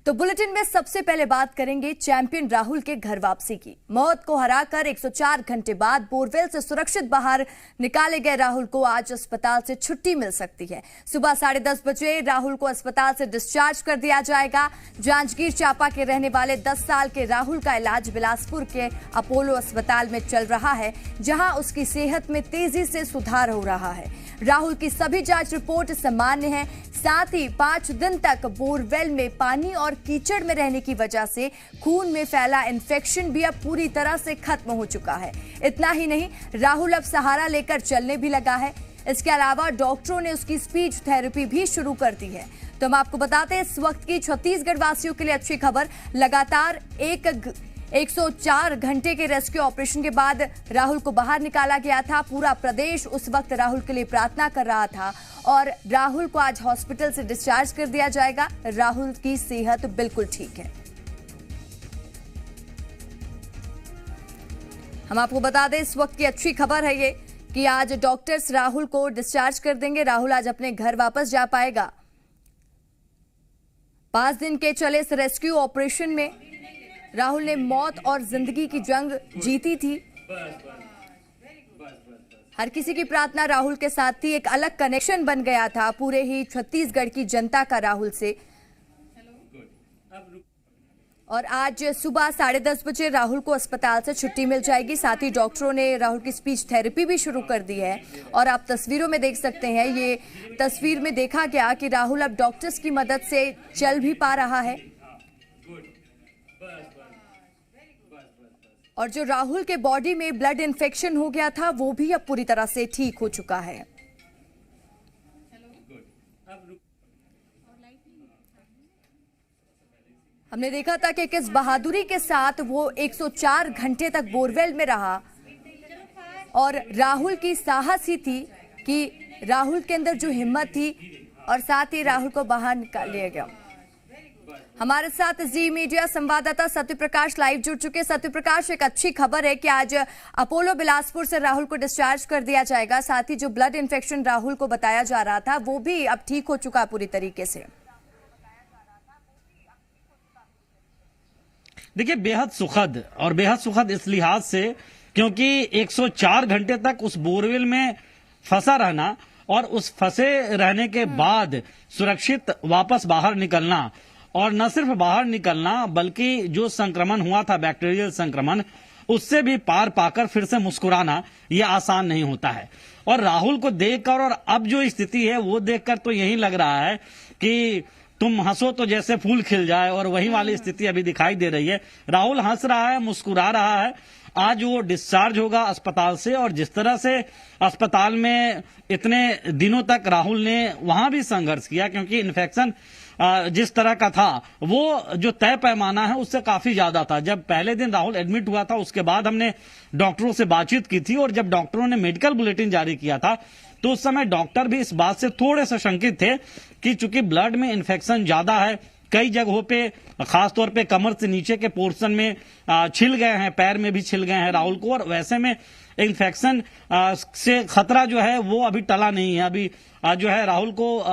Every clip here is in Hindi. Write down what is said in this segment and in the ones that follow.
तो बुलेटिन में सबसे पहले बात करेंगे चैंपियन राहुल के घर वापसी की। मौत को हराकर 104 घंटे बाद बोरवेल से सुरक्षित बाहर निकाले गए राहुल को आज अस्पताल से छुट्टी मिल सकती है। सुबह 10:30 बजे राहुल को अस्पताल से डिस्चार्ज कर दिया जाएगा। जांजगीर चांपा के रहने वाले 10 साल के राहुल का इलाज बिलासपुर के अपोलो अस्पताल में चल रहा है, जहां उसकी सेहत में तेजी से सुधार हो रहा है। राहुल की सभी जांच रिपोर्ट सामान्य है। साथ ही 5 दिन तक बोरवेल में पानी और कीचड़ में रहने की वजह से खून में फैला इन्फेक्शन भी अब पूरी तरह से खत्म हो चुका है। इतना ही नहीं, राहुल अब सहारा लेकर चलने भी लगा है। इसके अलावा डॉक्टरों ने उसकी स्पीच थेरेपी भी शुरू कर दी है। तो हम आपको बताते हैं इस वक्त की छत्तीसगढ़ वासियों के लिए अच्छी खबर। लगातार 104 घंटे के रेस्क्यू ऑपरेशन के बाद राहुल को बाहर निकाला गया था। पूरा प्रदेश उस वक्त राहुल के लिए प्रार्थना कर रहा था और राहुल को आज हॉस्पिटल से डिस्चार्ज कर दिया जाएगा। राहुल की सेहत बिल्कुल ठीक है। हम आपको बता दें इस वक्त की अच्छी खबर है ये कि आज डॉक्टर्स राहुल को डिस्चार्ज कर देंगे। राहुल आज अपने घर वापस जा पाएगा। 5 दिन के चले इस रेस्क्यू ऑपरेशन में राहुल ने मौत और जिंदगी की जंग जीती थी। हर किसी की प्रार्थना राहुल के साथ थी। एक अलग कनेक्शन बन गया था पूरे ही छत्तीसगढ़ की जनता का राहुल से। और आज सुबह 10:30 बजे राहुल को अस्पताल से छुट्टी मिल जाएगी। साथ ही डॉक्टरों ने राहुल की स्पीच थेरेपी भी शुरू कर दी है। और आप तस्वीरों में देख सकते हैं, ये तस्वीर में देखा गया कि राहुल अब डॉक्टर्स की मदद से चल भी पा रहा है। और जो राहुल के बॉडी में ब्लड इन्फेक्शन हो गया था वो भी अब पूरी तरह से ठीक हो चुका है। हमने देखा था कि किस बहादुरी के साथ वो 104 घंटे तक बोरवेल में रहा और राहुल की साहस ही थी कि राहुल के अंदर जो हिम्मत थी और साथ ही राहुल को बाहर निकाल लिया गया। हमारे साथ जी मीडिया संवाददाता सत्यप्रकाश लाइव जुड़ चुके। सत्यप्रकाश, एक अच्छी खबर है कि आज अपोलो बिलासपुर से राहुल को डिस्चार्ज कर दिया जाएगा। साथ ही जो ब्लड इन्फेक्शन राहुल को बताया जा रहा था वो भी अब ठीक हो चुका पूरी तरीके से। देखिए, बेहद सुखद इस लिहाज से क्योंकि 104 घंटे तक उस बोरवेल में फंसा रहना और उस फंसे रहने के बाद सुरक्षित वापस बाहर निकलना, और न सिर्फ बाहर निकलना बल्कि जो संक्रमण हुआ था बैक्टीरियल संक्रमण, उससे भी पार पाकर फिर से मुस्कुराना यह आसान नहीं होता है। और राहुल को देखकर और अब जो स्थिति है वो देखकर तो यही लग रहा है कि तुम हंसो तो जैसे फूल खिल जाए, और वही वाली स्थिति अभी दिखाई दे रही है। राहुल हंस रहा है, मुस्कुरा रहा है। आज वो डिस्चार्ज होगा अस्पताल से, और जिस तरह से अस्पताल में इतने दिनों तक राहुल ने वहां भी संघर्ष किया क्योंकि इन्फेक्शन जिस तरह का था वो जो तय पैमाना है उससे काफी ज्यादा था। जब पहले दिन राहुल एडमिट हुआ था उसके बाद हमने डॉक्टरों से बातचीत की थी, और जब डॉक्टरों ने मेडिकल बुलेटिन जारी किया था तो उस समय डॉक्टर भी इस बात से थोड़े से शंकित थे कि चूंकि ब्लड में इन्फेक्शन ज्यादा है, कई जगहों पे खासतौर पे कमर से नीचे के पोर्शन में छिल गए हैं, पैर में भी छिल गए हैं राहुल को, और वैसे में इन्फेक्शन से खतरा जो है वो अभी टला नहीं है। अभी जो है राहुल को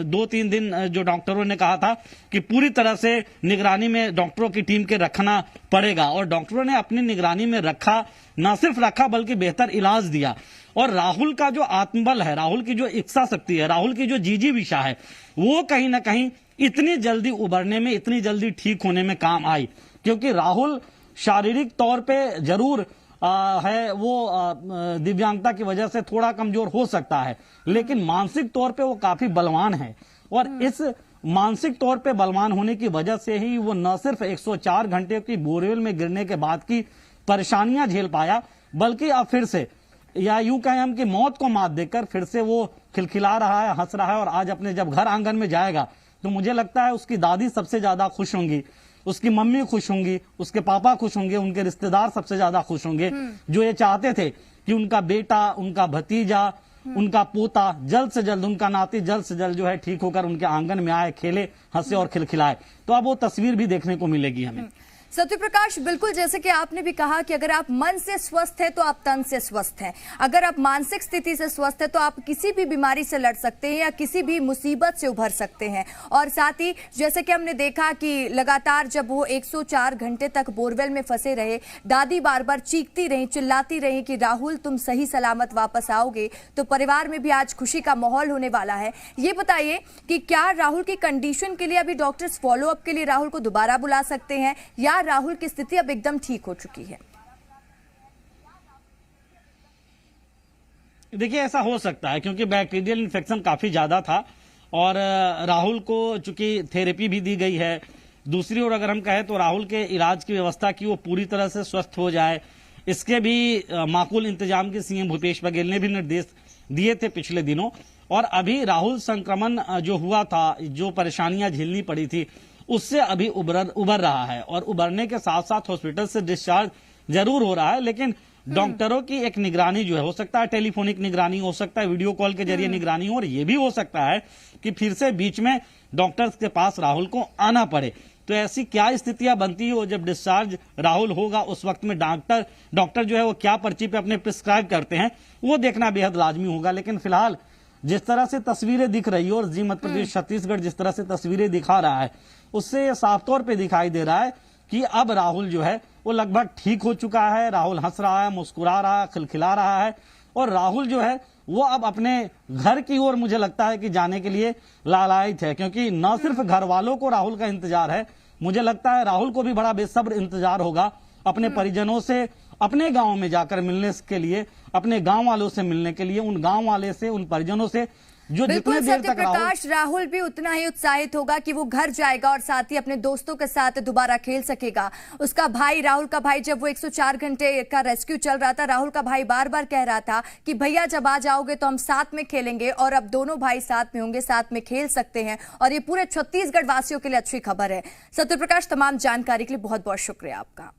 2-3 दिन जो डॉक्टरों ने कहा था कि पूरी तरह से निगरानी में डॉक्टरों की टीम के रखना पड़ेगा, और डॉक्टरों ने अपनी निगरानी में रखा, न सिर्फ रखा बल्कि बेहतर इलाज दिया। और राहुल का जो आत्मबल है, राहुल की जो इच्छा शक्ति है, राहुल की जो जिजीविषा है, वो कहीं ना कहीं इतनी जल्दी उभरने में, इतनी जल्दी ठीक होने में काम आई। क्योंकि राहुल शारीरिक तौर पे जरूर है वो दिव्यांगता की वजह से थोड़ा कमजोर हो सकता है, लेकिन मानसिक तौर पे वो काफी बलवान है। और इस मानसिक तौर पे बलवान होने की वजह से ही वो न सिर्फ 104 घंटे की बोरवेल में गिरने के बाद की परेशानियां झेल पाया, बल्कि अब फिर से, या यूं कहें हम कि मौत को मात देकर फिर से वो खिलखिला रहा है, हंस रहा है। और आज अपने जब घर आंगन में जाएगा तो मुझे लगता है उसकी दादी सबसे ज्यादा खुश होंगी, उसकी मम्मी खुश होंगी, उसके पापा खुश होंगे, उनके रिश्तेदार सबसे ज्यादा खुश होंगे, जो ये चाहते थे कि उनका बेटा, उनका भतीजा, उनका पोता जल्द से जल्द, उनका नाती जल्द से जल्द जो है ठीक होकर उनके आंगन में आए, खेले, हंसे और खिलखिलाए। तो अब वो तस्वीर भी देखने को मिलेगी हमें। सत्यप्रकाश, बिल्कुल जैसे कि आपने भी कहा कि अगर आप मन से स्वस्थ हैं तो आप तन से स्वस्थ हैं, अगर आप मानसिक स्थिति से स्वस्थ हैं तो आप किसी भी बीमारी से लड़ सकते हैं या किसी भी मुसीबत से उभर सकते हैं। और साथ ही जैसे कि हमने देखा कि लगातार जब वो 104 घंटे तक बोरवेल में फंसे रहे, दादी बार बार चीखती रही, चिल्लाती रही कि राहुल तुम सही सलामत वापस आओगे, तो परिवार में भी आज खुशी का माहौल होने वाला है। ये बताइए कि क्या राहुल की कंडीशन के लिए अभी डॉक्टर्स फॉलोअप के लिए राहुल को दोबारा बुला सकते हैं या राहुल की स्थिति अब एकदम ठीक हो चुकी है? देखिए, ऐसा हो सकता है क्योंकि बैक्टीरियल इन्फेक्शन काफी ज्यादा था और राहुल को चूंकि थेरेपी भी दी गई है। दूसरी ओर अगर हम कहें तो राहुल के इलाज की व्यवस्था की वो पूरी तरह से स्वस्थ हो जाए, इसके भी माकूल इंतजाम के सीएम भूपेश बघेल ने भी निर्देश दिए थे पिछले दिनों। और अभी राहुल संक्रमण जो हुआ था, जो परेशानियां झेलनी पड़ी थी, उससे अभी उबर रहा है और उबरने के साथ साथ हॉस्पिटल से डिस्चार्ज जरूर हो रहा है। लेकिन डॉक्टरों की एक निगरानी जो है, हो सकता है टेलीफोनिक निगरानी, हो सकता है वीडियो कॉल के जरिए निगरानी हो, और ये भी हो सकता है कि फिर से बीच में डॉक्टर्स के पास राहुल को आना पड़े। तो ऐसी क्या स्थितियां बनती हो जब डिस्चार्ज राहुल होगा, उस वक्त में डॉक्टर जो है वो क्या पर्ची पे अपने प्रिस्क्राइब करते हैं, वो देखना बेहद लाजमी होगा। लेकिन फिलहाल जिस तरह से तस्वीरें दिख रही है और जी मध्य प्रदेश छत्तीसगढ़ जिस तरह से तस्वीरें दिखा रहा है, उससे साफ तौर पे दिखाई दे रहा है कि अब राहुल जो है वो लगभग ठीक हो चुका है। राहुल हंस रहा है, मुस्कुरा रहा है, खिलखिला रहा है, और राहुल जो है वो अब अपने घर की ओर मुझे लगता है कि जाने के लिए लालायित है, क्योंकि न सिर्फ घर वालों को राहुल का इंतजार है, मुझे लगता है राहुल को भी बड़ा बेसब्र इंतजार होगा अपने परिजनों से अपने गांव में जाकर मिलने के लिए, अपने गांव वालों से मिलने के लिए, उन गांव वाले से, उन परिजनों से जो जितने देर तक राहुल भी उतना ही उत्साहित होगा कि वो घर जाएगा और साथ ही अपने दोस्तों के साथ दोबारा खेल सकेगा। उसका भाई, राहुल का भाई, जब वो 104 घंटे का रेस्क्यू चल रहा था, राहुल का भाई बार बार कह रहा था कि भैया जब आ जाओगे तो हम साथ में खेलेंगे, और अब दोनों भाई साथ में होंगे, साथ में खेल सकते हैं, और ये पूरे छत्तीसगढ़ वासियों के लिए अच्छी खबर है। सत्यप्रकाश, तमाम जानकारी के लिए बहुत बहुत शुक्रिया आपका।